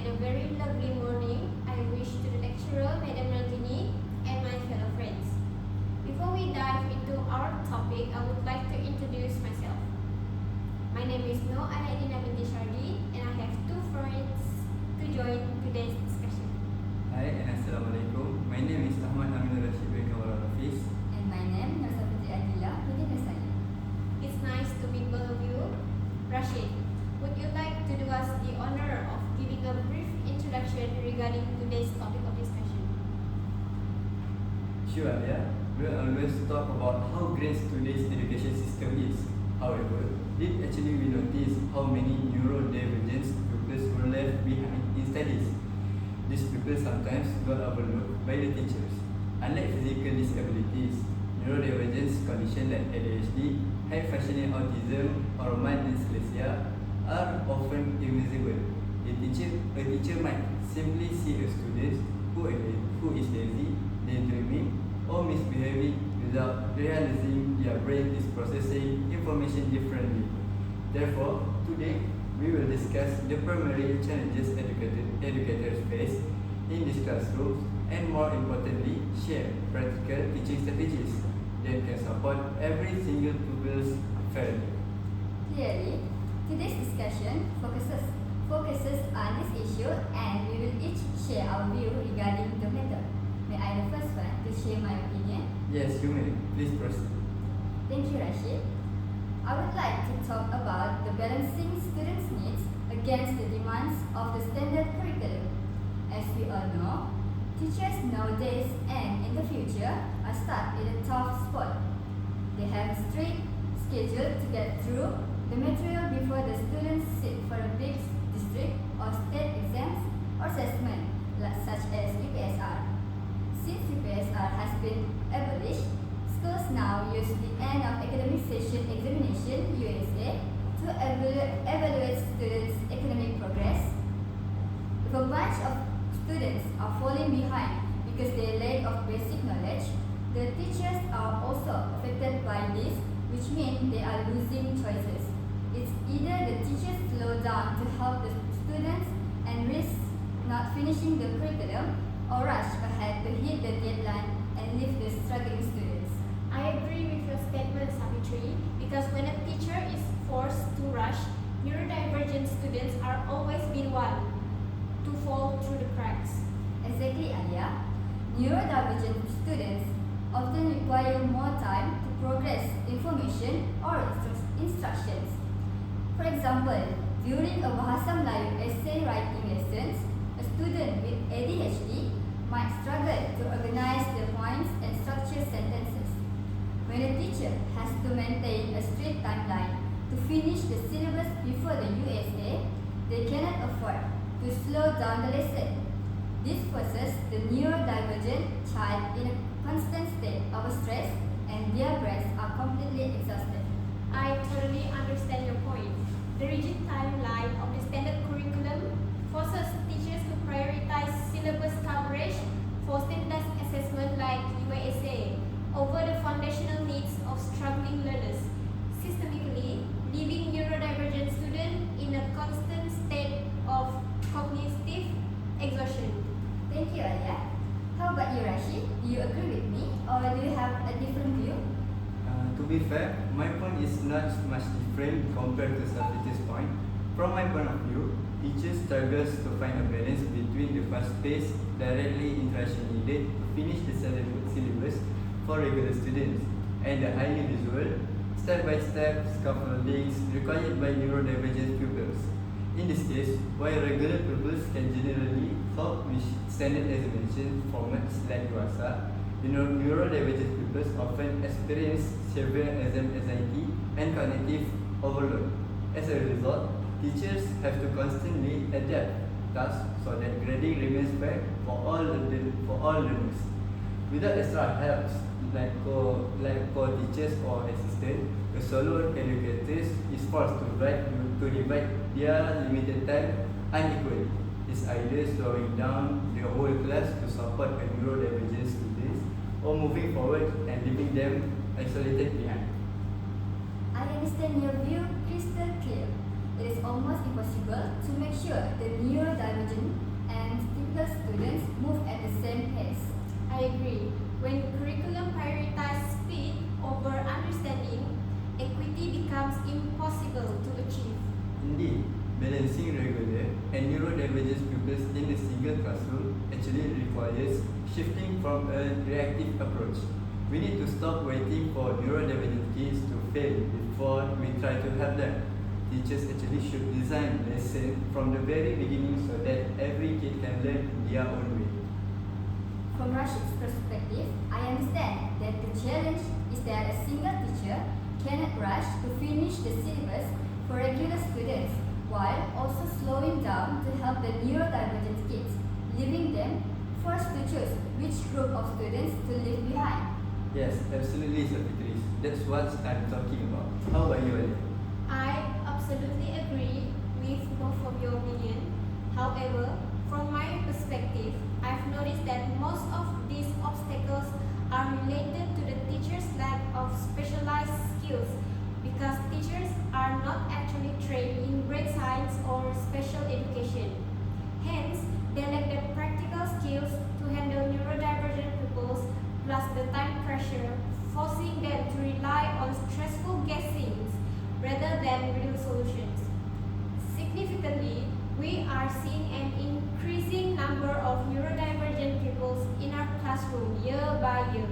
and a very lovely morning I wish to the lecturer, Madam Rajini, and my fellow friends. Before we dive into our topic, I would like to introduce myself. My name is No Alaidina binti Shardi, and I have two friends to join today's discussion. Hi and Assalamualaikum. My name is Ahmad Aminul Rashid bin Kawal Hafiz. And my name is Nursafizi Adila binti Nursalim. It's nice to meet both of you. Rashid, would you like to do us the honor of giving a brief introduction regarding today's topic of discussion? Sure, yeah. We'll always talk about how great today's education system is. However, did actually we notice how many neurodivergent pupils were left behind in studies? These pupils sometimes got overlooked by the teachers. Unlike physical disabilities, neurodivergence conditions like ADHD, high functioning autism, or mild dyslexia are often invisible. A teacher might simply see a student who is lazy, daydreaming, or misbehaving without realizing their brain is processing information differently. Therefore, today we will discuss the primary challenges educators face in these classrooms and, more importantly, share practical teaching strategies that can support every single pupil's fairly. Clearly, today's discussion focuses on this issue, and we will each share our view regarding the matter. May I the first one to share my opinion? Yes, you may. Please proceed. Thank you, Rashid. I would like to talk about the balancing students' needs against the demands of the standard curriculum. As we all know, teachers nowadays and in the future are stuck in a tough spot. They have a strict schedule to get through the material before the students sit for a big district or state exams or assessment such as UPSR. Since UPSR has been abolished, schools now use the end of academic session examination (USA) to evaluate students' academic progress. If a bunch of students are falling behind because they lack of basic knowledge, the teachers are also affected by this, which means they are losing choices. It's either the teachers slow down to help the students and risk not finishing the curriculum, or rush ahead to hit the deadline and leave the struggling students. I agree with your statement, Savitri, because when a teacher is forced to rush, neurodivergent students are always been one to fall through the cracks. Exactly, Alia. Neurodivergent students often require more time to progress information or instructions. For example, during a Bahasa Melayu essay writing lessons, a student with ADHD might struggle to organize the points and structure sentences. When a teacher has to maintain a strict timeline to finish the syllabus before the USA, they cannot afford to slow down the lesson. This forces the neurodivergent child in a constant state of stress, and their brains are completely exhausted. I totally understand your point. The rigid timeline of the standard curriculum forces teachers to prioritize syllabus coverage for standardized assessment like UASA over the foundational needs of struggling learners, systemically leaving neurodivergent students in a constant state of cognitive exhaustion. Thank you, Alia. How about you, Rashid? Do you agree with me, or do you have a different view? To be fair, my point is not much different compared to Safitri's point. From my point of view, teachers struggle to find a balance between the fast-paced, directly interaction needed to finish the syllabus for regular students and the highly visual, step-by-step scaffoldings required by neurodivergent pupils. In this case, while regular pupils can generally cope with standard examination formats like UASA, neurodivergent pupils often experience severe exam anxiety and cognitive overload. As a result, teachers have to constantly adapt tasks so that grading remains fair for all learners. Without extra help like co-teachers or assistants, the solo educators is forced to divide their limited time unequally. It's either slowing down the whole class to support a neurodivergent students or moving forward and leaving them isolated behind. I understand your view crystal clear. It is almost impossible to make sure the neurodivergent and typical students move at the same pace. I agree. When curriculum prioritizes speed over understanding, equity becomes impossible to achieve. Indeed, balancing regular and neurodivergent pupils in a single classroom actually requires shifting from a reactive approach. We need to stop waiting for neurodivergent kids to fail before we try to help them. Teachers actually should design lessons from the very beginning so that every kid can learn in their own way. From Rashid's perspective, I understand that the challenge is that a single teacher cannot rush to finish the syllabus for regular students while also slowing down to help the neurodivergent kids, leaving them forced to choose which group of students to leave behind. Yes, absolutely, Safitri. That's what I'm talking about. How about you, Ali? I absolutely agree with both of your opinion. However, from my perspective, I've noticed that most of these obstacles are related to the teacher's lack of specialized skills because teachers are not actually trained in grade science or special education. Hence, they lack the practical skills to handle neurodivergent pupils plus the time pressure, forcing them to rely on stressful guessings rather than real solutions. Significantly, we are seeing an increasing number of neurodivergent pupils in our classroom year by year,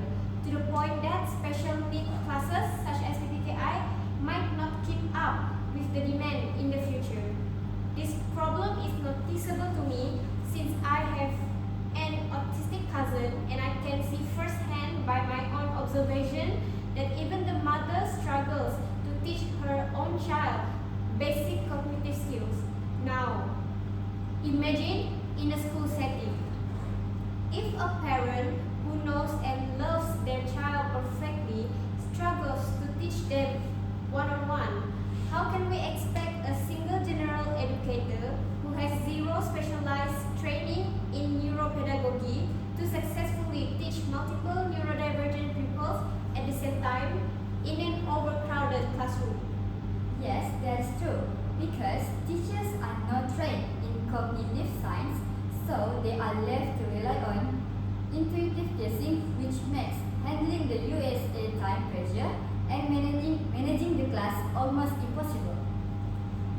to the point that special need classes such as PPKI might not keep up with the demand in the future. This problem is noticeable to me since I have an autistic cousin and I can see firsthand by my own observation that even the mother struggles to teach her own child basic cognitive skills. Now, imagine in a school setting. If a parent who knows and loves their child perfectly struggles to teach them one-on-one, how can we expect a single general educator who has zero specialized training in neuropedagogy to successfully teach multiple neurodivergent pupils at the same time in an overcrowded classroom? Yes, that is true, because teachers are not trained in cognitive science, so they are left to rely on intuitive guessing, which makes handling the USA time pressure and managing the class almost impossible.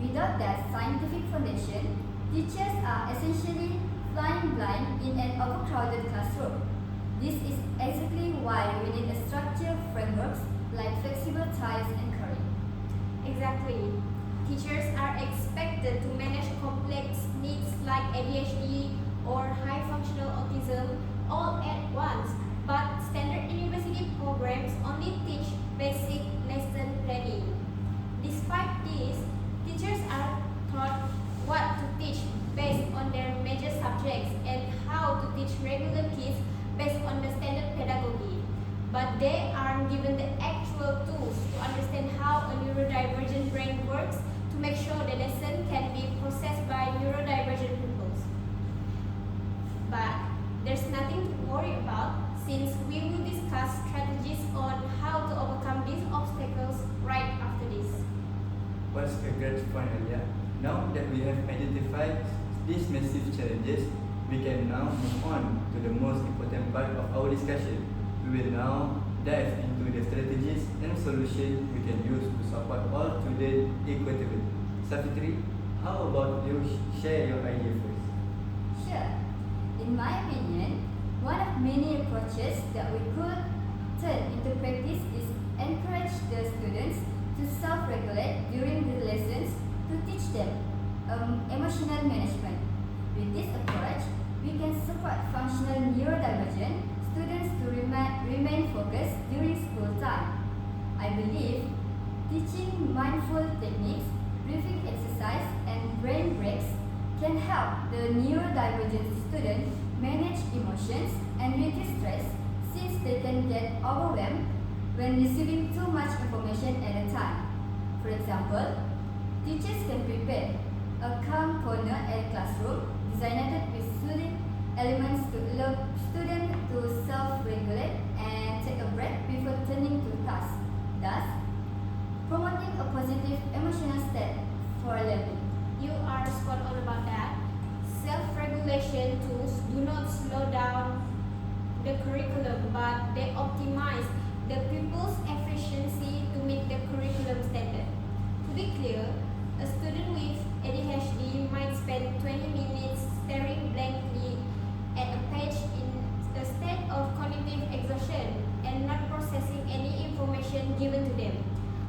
Without that scientific foundation, teachers are essentially flying blind in an overcrowded classroom. This is exactly why we need a structured frameworks like flexible ties and curriculum. Exactly. Teachers are expected to manage complex needs like ADHD or high functional autism all at once, but standard university programs only teach basic lesson planning. Despite this, teachers are taught what to teach based on their major subjects and how to teach regular kids based on the standard pedagogy. But they aren't given the actual tools to understand how a neurodivergent brain works to make sure the lesson can be processed by neurodivergent pupils. But there's nothing to worry about since we will discuss strategies on how to overcome these obstacles right after this. What's a great point, Alia? Now that we have identified these massive challenges, we can now move on to the most important part of our discussion. We will now dive into the strategies and solutions we can use to support all students equitably. Safitri, how about you share your idea first? Sure. In my opinion, one of many approaches that we could turn into practice is encourage the students to self-regulate during the lessons to teach them emotional management. With this approach, we can support functional neurodivergent students to remain focused during school time. I believe teaching mindful techniques, breathing exercise, and brain breaks can help the neurodivergent student manage emotions and reduce stress since they can get overwhelmed when receiving too much information at a time. For example, teachers can prepare a calm corner at a classroom designed with soothing elements to allow students to self-regulate and take a break before turning to tasks, thus promoting a positive emotional state for learning. You spot on about that. Self-regulation tools do not slow down the curriculum, but they optimize the pupils' efficiency to meet the curriculum standard. To be clear, a student with ADHD might spend 20 minutes staring blankly at a page in a state of cognitive exhaustion and not processing any information given to them,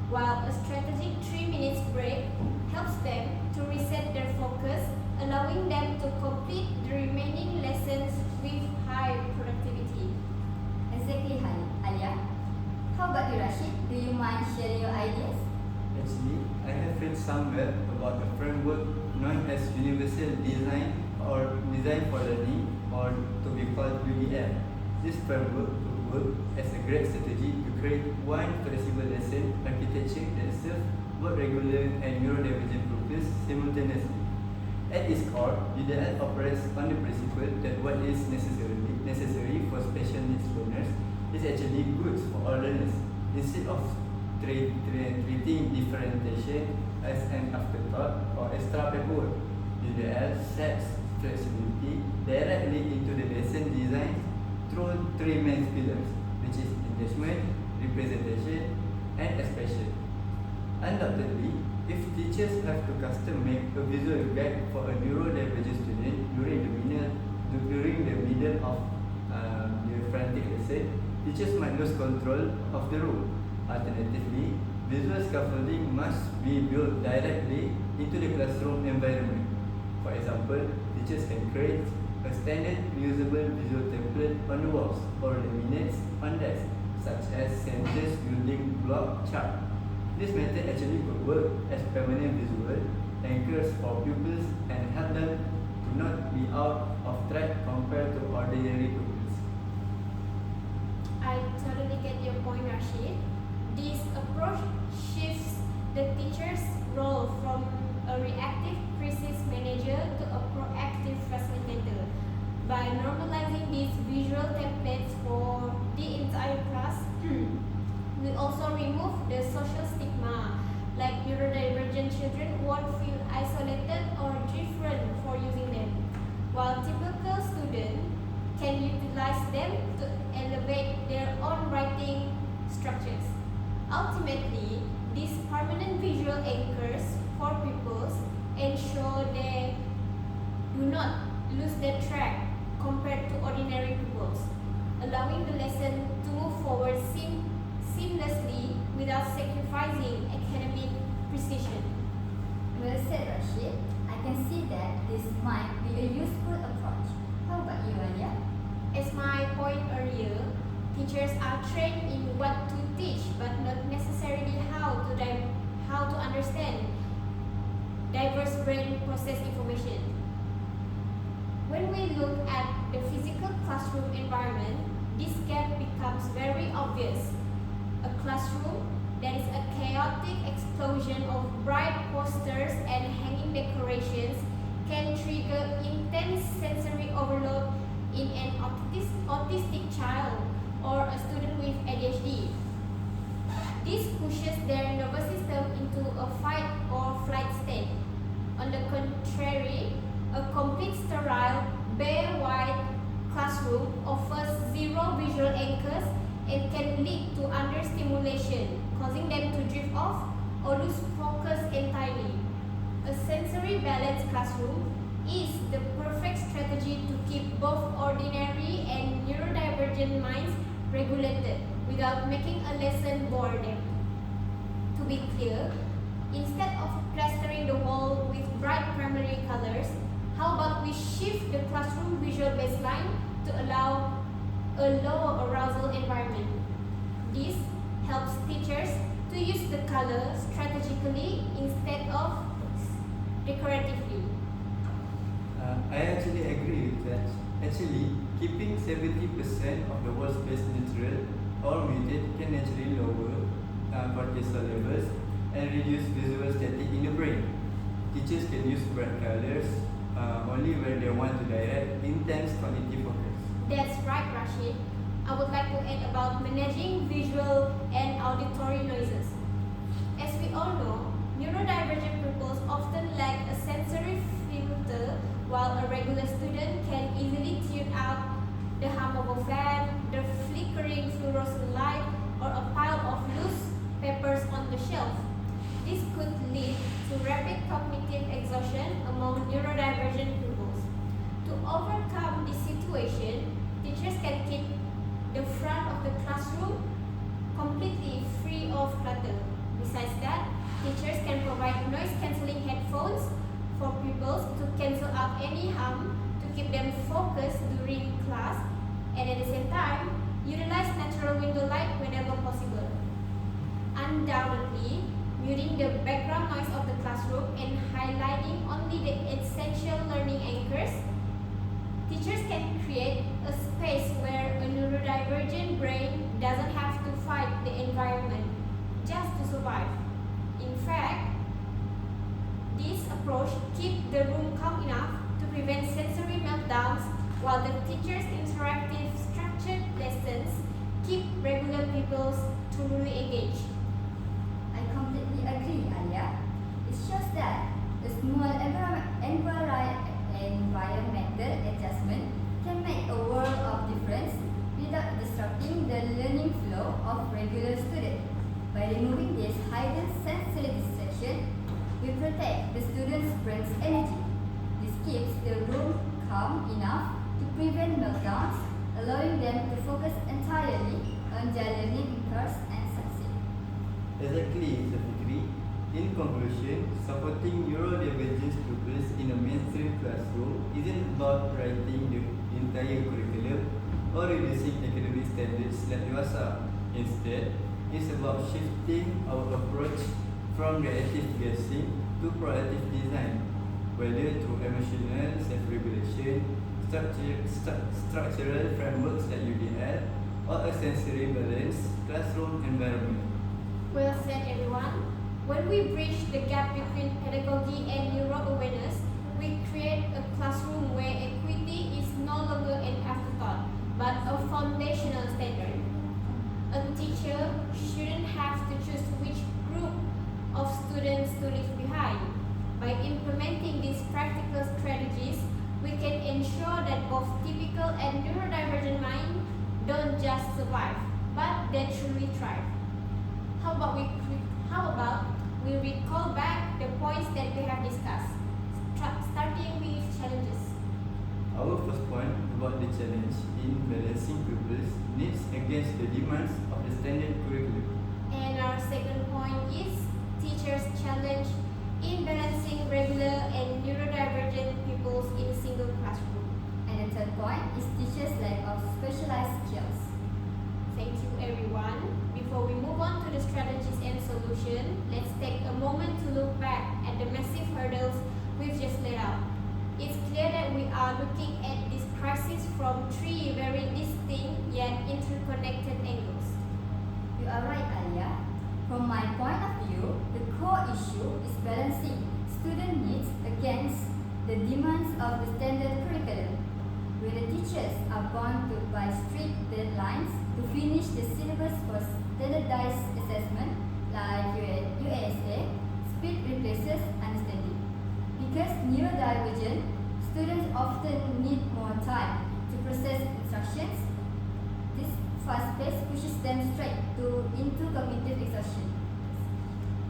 while a strategic 3 minutes break helps them to reset their focus, allowing them to complete the remaining lessons with high productivity. Exactly, Alia. How about you, Rashid? Do you mind sharing your ideas? Actually, I have read somewhere about a framework known as Universal Design or Design for Learning, or to be called UDL. This framework could work as a great strategy to create one flexible lesson architecture that serves both regular and neurodivergent pupils simultaneously. At its core, UDL operates on the principle that what is necessary for special needs learners is actually good for all learners. Instead of treating differentiation as an afterthought or extra paperwork, UDL sets flexibility directly into the lesson design through three main pillars, which is engagement, representation, and expression. Undoubtedly, if teachers have to custom make a visual guide for a neurodivergent student during the middle of the frantic lesson, teachers might lose control of the room. Alternatively, visual scaffolding must be built directly into the classroom environment. For example, teachers can create a standard usable visual template on the walls or laminates on desks, such as Center's building block chart. This method actually could work as permanent visual anchors for pupils and help them to not be out of track compared to ordinary pupils. I totally get your point, Rashid. This approach shifts the teacher's role from a reactive crisis manager to a proactive facilitator. By normalizing these visual templates for the entire class, we also remove the social stigma, like neurodivergent children won't feel isolated or different for using them, while typical students can utilize them to elevate their own writing structures. Ultimately, these permanent visual anchors for pupils ensure they do not lose their track compared to ordinary pupils, allowing the lesson to move forward seamlessly without sacrificing academic precision. Well said, Rashid. I can see that this might be a useful approach. How about you, Alia? As my point earlier, teachers are trained in what to teach, but not necessarily how to understand diverse brain process information. When we look at the physical classroom environment, this gap becomes very obvious. A classroom that is a chaotic explosion of bright posters and hanging decorations can trigger intense sensory overload in an autistic child or a student with ADHD. This pushes their nervous system into a fight or flight state. On the contrary, a complete sterile, bare white classroom offers zero visual anchors and can lead to understimulation, causing them to drift off or lose focus entirely. A sensory balanced classroom is the perfect strategy to keep both ordinary and neurodivergent minds regulated without making a lesson bore them. To be clear, instead of plastering the wall with bright primary colors, how about we shift the classroom visual baseline to allow a low arousal environment? This helps teachers to use the color strategically instead of decoratively. I actually agree with that. Actually, keeping 70% of the wall space neutral or muted can actually lower cortisol levels and reduce visual static in the brain. Teachers can use bright colors only when they want to direct intense cognitive focus. That's right, Rashid. I would like to add about managing visual and auditory noises. As we all know, neurodivergent pupils often lack a sensory a regular student can easily tune out the hum of a fan, the flickering fluorescent light, or a pile of loose papers on the shelf. This could lead to rapid cognitive exhaustion among neurodivergent pupils. To overcome this situation, teachers can keep the front of the classroom completely free of clutter. Besides that, teachers can provide noise-cancelling headphones for pupils to cancel out any hum to keep them focused during class, and at the same time, utilize natural window light whenever possible. Undoubtedly, muting the background noise of the classroom and highlighting only the essential learning anchors, teachers can create a space where a neurodivergent brain doesn't have to fight the environment just to survive. In fact, this approach keeps the room calm enough to prevent sensory meltdowns, while the teacher's interactive, structured lessons keep regular pupils truly engaged. I completely agree, Alia. It shows that a small environmental adjustment can make a world of difference without disrupting the learning flow of regular students. By removing this hidden sensory distraction, we protect the students' brain's energy. This keeps the room calm enough to prevent meltdowns, allowing them to focus entirely on their learning interests and succeed. Exactly, Safikri. In conclusion, supporting neurodivergent pupils in a mainstream classroom isn't about writing the entire curriculum or reducing academic standards like dewasa. Instead, it's about shifting our approach from reactive guessing to proactive design, whether through emotional self-regulation, structural frameworks like UDL, or a sensory balanced classroom environment. Well said, everyone. When we bridge the gap between pedagogy and neuro-awareness, we create a classroom where equity is no longer an afterthought, but a foundational standard. A teacher shouldn't have to choose which group of students to leave behind. By implementing these practical strategies, we can ensure that both typical and neurodivergent minds don't just survive, but they truly thrive. How about we recall back the points that we have discussed, starting with challenges. Our first point about the challenge in balancing pupils' needs against the demands of the standard curriculum. And our second point is teachers' challenge in balancing regular and neurodivergent pupils in a single classroom. And the third point is teachers' lack of specialized skills. Thank you, everyone. Before we move on to the strategies and solution, let's take a moment to look back at the massive hurdles we've just laid out. It's clear that we are looking at this crisis from three very distinct yet interconnected angles. You are right, Alia. From my point of view, the core issue is balancing student needs against the demands of the standard curriculum. When the teachers are bound by strict deadlines to finish the syllabus for standardized assessment like USA, speed replaces understanding. Because neurodivergent students often need more time to process instructions, this fast pace pushes them straight into cognitive exhaustion.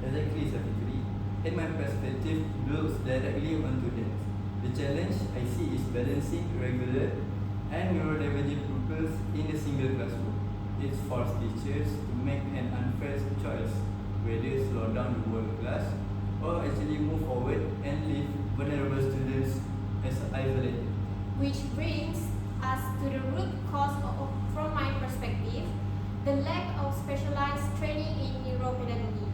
Exactly, Safikri. And my perspective builds directly onto that. The challenge I see is balancing regular and neurodivergent pupils in a single classroom. It forces teachers to make an unfair choice, whether slow down the whole class or actually move forward and leave vulnerable students as isolated. Which brings us to the root cause from my perspective, the lack of specialized training in neuropedagogy.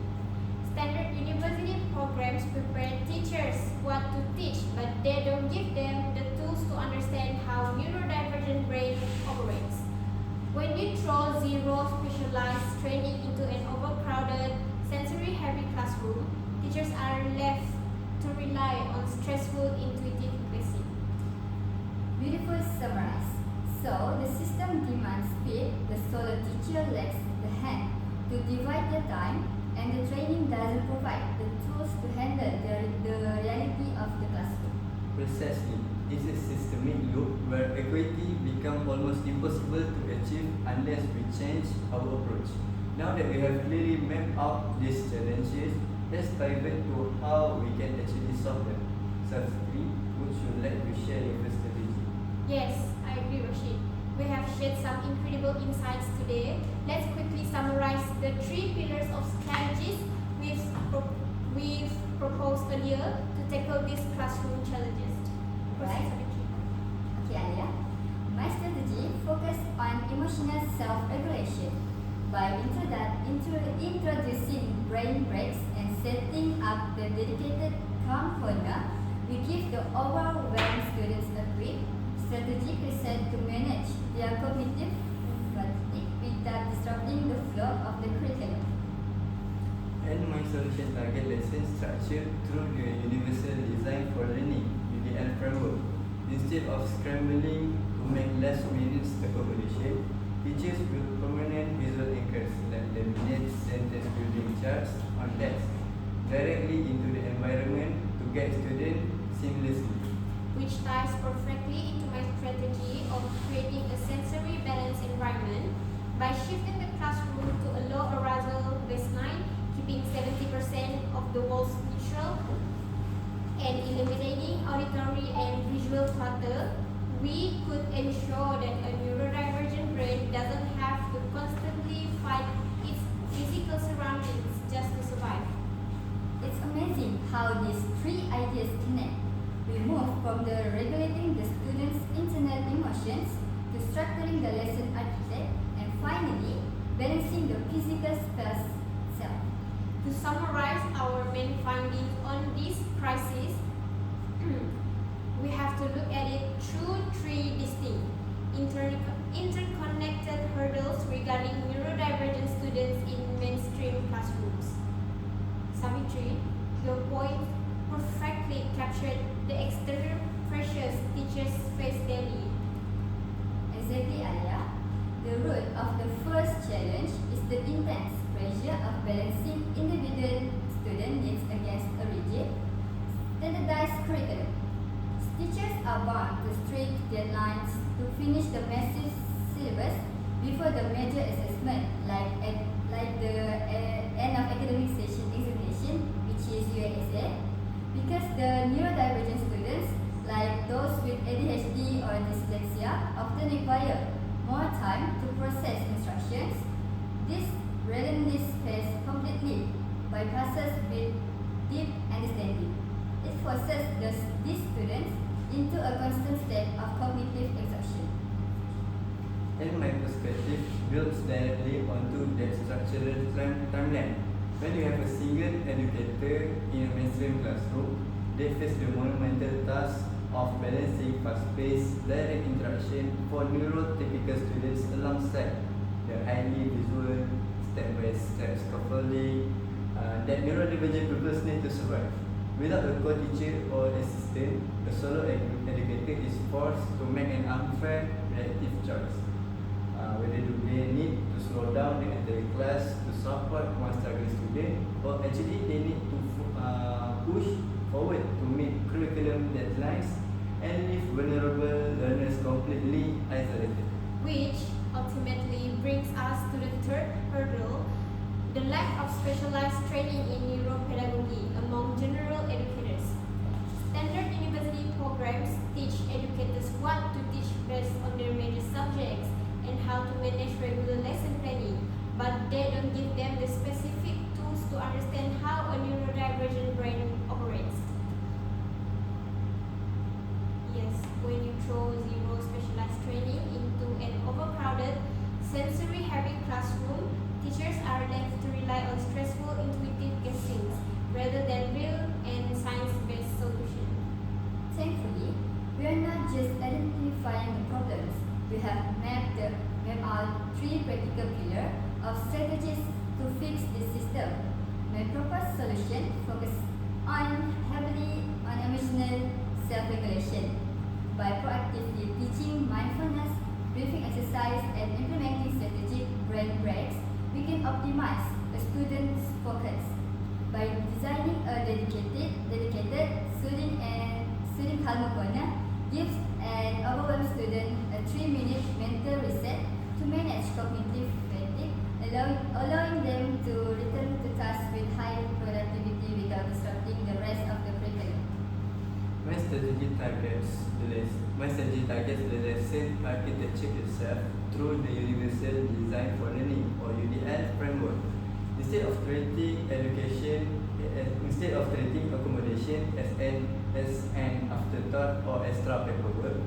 Standard university programs prepare teachers what to teach, but they don't give them the tools to understand how neurodivergent brain operates. When you throw zero specialized training into an overcrowded, sensory-heavy classroom, teachers are left to rely on stressful, intuitive guessing. Beautiful summarize. So, the system demands speed, the solo teacher lacks the hand to divide their time, and the training doesn't provide the tools to handle the reality of the classroom. Precisely. It's a systemic loop where equity becomes almost impossible to achieve unless we change our approach. Now that we have clearly mapped out these challenges, let's pivot to how we can actually solve them. Safri, would you like to share your first strategy? Yes, I agree, Rashid. We have shared some incredible insights today. Let's quickly summarize the 3 pillars of strategies we've proposed earlier to tackle these classroom challenges. Right. Okay, Alia. My strategy focused on emotional self-regulation. By introducing brain breaks and setting up the dedicated calm corner, we give the overwhelmed students a brief, strategic reset to manage their cognitive fatigue without disrupting the flow of the curriculum. And my solution target lesson structured through the Universal Design for Learning (UDL) framework. Instead of scrambling to make last minute accommodation, teachers will permanent visual anchors like laminates, sentence building charts on desks directly into the environment to guide students seamlessly. Which ties perfectly into my strategy of creating a sensory balanced environment by shifting the classroom to a low arousal baseline, keeping 70% of the walls neutral, and eliminating auditory and visual clutter. We could ensure that a neurodivergent brain doesn't have to constantly fight its physical surroundings just to survive. It's amazing how these 3 ideas connect. We move from the regulating the students' internal emotions to structuring the lesson architect and finally balancing the physical space itself. To summarize our main findings on this crisis, we have to look at it through 3 distinct, interconnected hurdles regarding neurodivergent students in mainstream classrooms. Savitri, your point perfectly captured the external pressures teachers face daily. Exactly, Alia. The root of the first challenge is the intense pressure of balancing individual student needs against a rigid, standardized curriculum. Teachers are bound to strict deadlines to finish the massive syllabus before the major assessment, like the end of academic session examination, which is UASA, because the neurodivergent students, like those with ADHD or dyslexia, often require more time to process instructions. This relentless pace completely bypasses with deep understanding. It forces these students into a constant state of cognitive exhaustion. And my perspective builds directly onto that structural timeline. When you have a single educator in a mainstream classroom, they face the monumental task of balancing fast-paced direct interaction for neurotypical students alongside the highly visual step-by-step scaffolding that neurodivergent pupils need to survive. Without a co-teacher or assistant, a solo educator is forced to make an unfair reactive choice. Whether do they need to slow down the entire class to support one struggling student, or actually they need to push forward to meet curriculum deadlines and leave vulnerable learners completely isolated. Which ultimately brings us to the third hurdle, the lack of specialized training in neuropedagogy among general educators. Standard university programs teach educators what to teach based on their major subjects and how to manage regular lesson planning, but they don't give them the specific tools to understand how a neurodivergent brain operates. Yes, when you throw zero specialized training into an overcrowded, sensory-heavy classroom, teachers are left to rely on stressful intuitive guessings rather than real and science-based solutions. Thankfully, we are not just identifying the problems. We have mapped out 3 practical pillars of strategies to fix this system. My proposed solution focuses heavily on emotional self-regulation. By proactively teaching mindfulness, briefing exercise, and implementing strategic brain breaks, we can optimize a student's focus. By designing a dedicated soothing calm corner, gives an a 3-minute mental reset to manage cognitive fatigue, allowing them to return to tasks with high productivity without disrupting the rest of the curriculum. My strategy targets the lesson architecture itself through the Universal Design for Learning or UDL framework. Instead of treating accommodation as an afterthought or extra paperwork,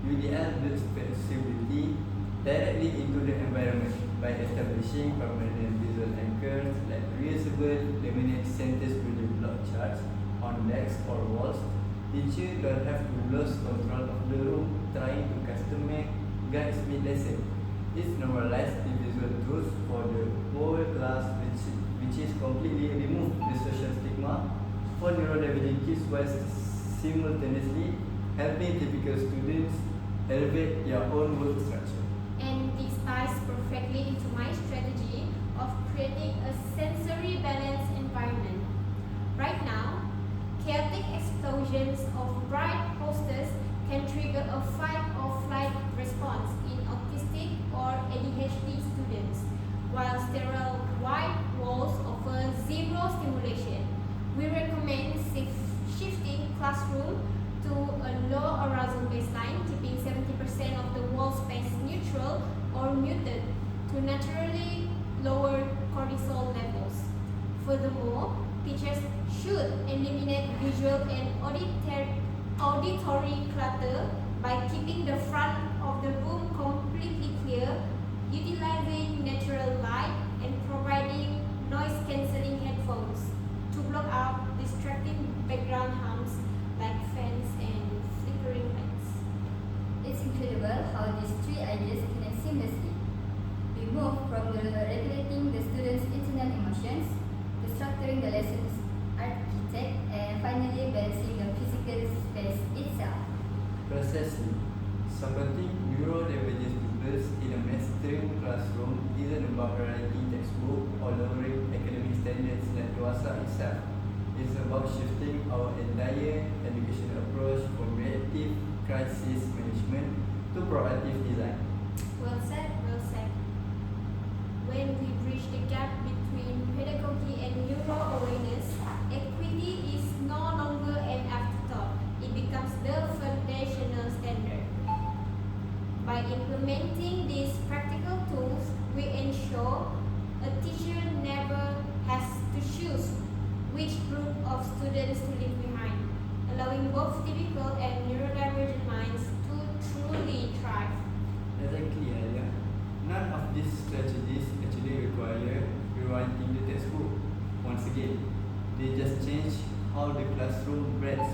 UDL builds flexibility directly into the environment by establishing permanent visual anchors like reusable laminate centers building block charts on desks or walls. Teachers don't have to lose control of the room trying to custom make guides mid-lesson. It's normalized the visual tools for the whole class which is completely remove the social stigma for neurodivergent kids while simultaneously helping typical students elevate their own work structure. And this ties perfectly into my strategy of creating a sensory balanced environment. Right now, chaotic explosions of bright posters can trigger a fight or flight response in autistic or ADHD students, while sterile white walls offer zero stimulation. We recommend shifting classroom to a low arousal baseline, keeping 70% of the wall space neutral or muted to naturally lower cortisol levels. Furthermore, teachers should eliminate visual and auditory clutter by keeping the front of the room completely clear, utilizing natural light, and providing noise-cancelling headphones to block out distracting background hums like fans and flickering lights. It's incredible how these 3 ideas connect seamlessly. We move from regulating the students' internal emotions to structuring the lessons architect and finally balancing the physical space itself. Precisely. Supporting neurodivergent pupils in a mainstream classroom isn't about writing textbook or lowering academic standards like DUASA itself. It's about shifting our entire educational approach from reactive crisis management to proactive design. Well said, well said. When we bridge the gap between pedagogy and neuro-awareness, equity is no longer an afterthought. It becomes the foundational standard. By implementing these practical tools, we ensure a teacher never has to choose which group of students to leave behind, allowing both typical and neurodivergent minds to truly thrive. Exactly, Alia. None of these strategies actually require rewriting the textbook. Once again, they just change how the classroom breathes.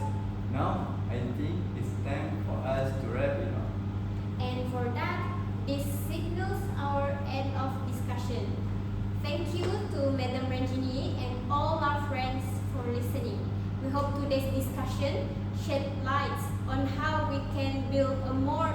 Now, I think it's time for us to wrap it up. And for that, this signals our end of discussion. Thank you to Madam Ranjini and all our friends for listening. We hope today's discussion shed light on how we can build a more